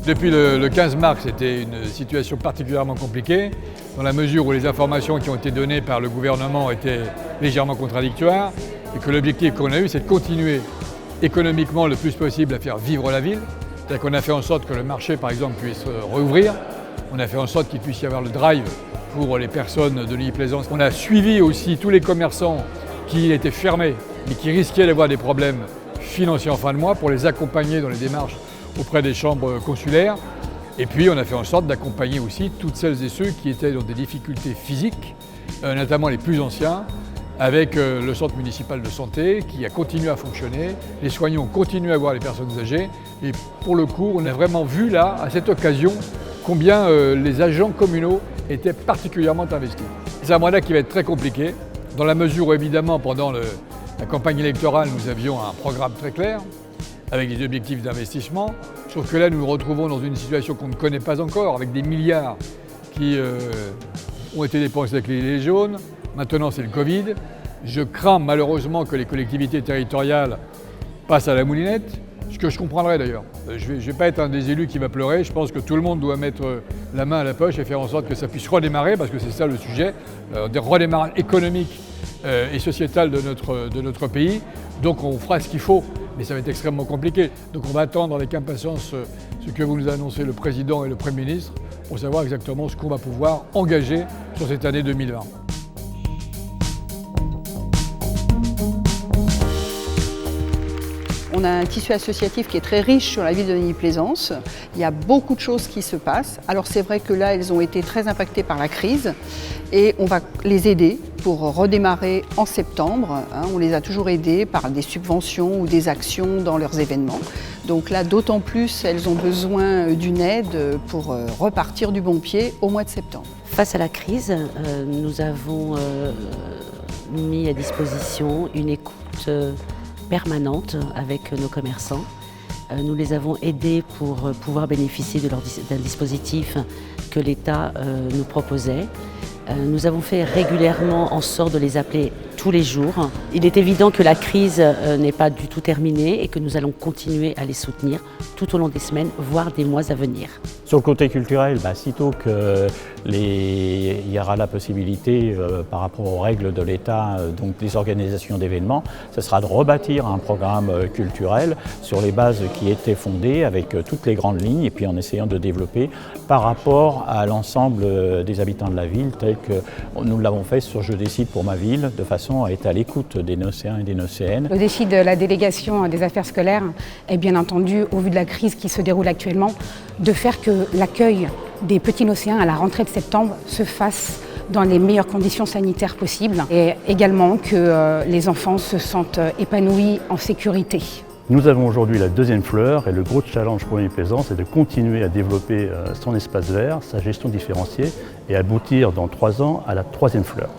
Depuis le 15 mars, c'était une situation particulièrement compliquée, dans la mesure où les informations qui ont été données par le gouvernement étaient légèrement contradictoires, et que l'objectif qu'on a eu, c'est de continuer économiquement le plus possible à faire vivre la ville. C'est-à-dire qu'on a fait en sorte que le marché, par exemple, puisse rouvrir. On a fait en sorte qu'il puisse y avoir le drive pour les personnes de Neuilly-Plaisance. On a suivi aussi tous les commerçants qui étaient fermés, mais qui risquaient d'avoir des problèmes financiers en fin de mois, pour les accompagner dans les démarches auprès des chambres consulaires. Et puis on a fait en sorte d'accompagner aussi toutes celles et ceux qui étaient dans des difficultés physiques, notamment les plus anciens, avec le centre municipal de santé qui a continué à fonctionner. Les soignants ont continué à voir les personnes âgées. Et pour le coup, on a vraiment vu là, à cette occasion, combien les agents communaux étaient particulièrement investis. C'est un mandat qui va être très compliqué, dans la mesure où évidemment pendant la campagne électorale, nous avions un programme très clair, avec des objectifs d'investissement, sauf que là nous nous retrouvons dans une situation qu'on ne connaît pas encore, avec des milliards qui ont été dépensés avec les gilets jaunes. Maintenant c'est le Covid. Je crains malheureusement que les collectivités territoriales passent à la moulinette, ce que je comprendrais d'ailleurs. Je ne vais pas être un des élus qui va pleurer, je pense que tout le monde doit mettre la main à la poche et faire en sorte que ça puisse redémarrer, parce que c'est ça le sujet, des redémarrages économiques et sociétal de notre pays. Donc on fera ce qu'il faut, mais ça va être extrêmement compliqué. Donc on va attendre avec impatience ce que vous nous annoncez le Président et le Premier ministre pour savoir exactement ce qu'on va pouvoir engager sur cette année 2020. On a un tissu associatif qui est très riche sur la ville de Neuilly-Plaisance. Il y a beaucoup de choses qui se passent. Alors c'est vrai que là, elles ont été très impactées par la crise et on va les aider pour redémarrer en septembre. On les a toujours aidées par des subventions ou des actions dans leurs événements. Donc là, d'autant plus, elles ont besoin d'une aide pour repartir du bon pied au mois de septembre. Face à la crise, nous avons mis à disposition une écoute permanente avec nos commerçants. Nous les avons aidés pour pouvoir bénéficier d'un dispositif que l'État nous proposait. Nous avons fait régulièrement en sorte de les appeler tous les jours. Il est évident que la crise n'est pas du tout terminée et que nous allons continuer à les soutenir tout au long des semaines, voire des mois à venir. Sur le côté culturel, sitôt qu'il y aura la possibilité par rapport aux règles de l'État, donc des organisations d'événements, ce sera de rebâtir un programme culturel sur les bases qui étaient fondées avec toutes les grandes lignes et puis en essayant de développer par rapport à l'ensemble des habitants de la ville tel que nous l'avons fait sur Je décide pour ma ville, de façon à être à l'écoute des Nocéens et des Nocéennes. Le défi de la délégation des affaires scolaires est bien entendu, au vu de la crise qui se déroule actuellement, de faire que l'accueil des petits Nocéens à la rentrée de septembre se fasse dans les meilleures conditions sanitaires possibles et également que les enfants se sentent épanouis en sécurité. Nous avons aujourd'hui la deuxième fleur et le gros challenge pour Neuilly-Plaisance c'est de continuer à développer son espace vert, sa gestion différenciée et aboutir dans 3 ans à la troisième fleur.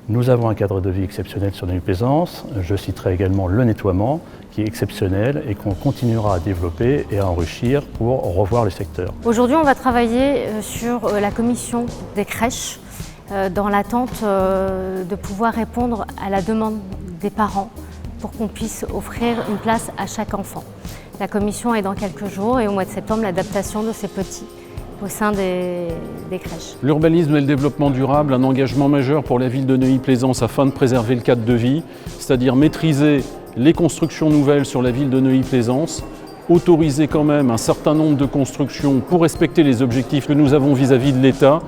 Nous avons un cadre de vie exceptionnel sur Neuilly-Plaisance. Je citerai également le nettoiement qui est exceptionnel et qu'on continuera à développer et à enrichir pour revoir le secteur. Aujourd'hui, on va travailler sur la commission des crèches dans l'attente de pouvoir répondre à la demande des parents pour qu'on puisse offrir une place à chaque enfant. La commission est dans quelques jours et au mois de septembre, l'adaptation de ces petits au sein des crèches. L'urbanisme et le développement durable, un engagement majeur pour la ville de Neuilly-Plaisance afin de préserver le cadre de vie, c'est-à-dire maîtriser les constructions nouvelles sur la ville de Neuilly-Plaisance, autoriser quand même un certain nombre de constructions pour respecter les objectifs que nous avons vis-à-vis de l'État.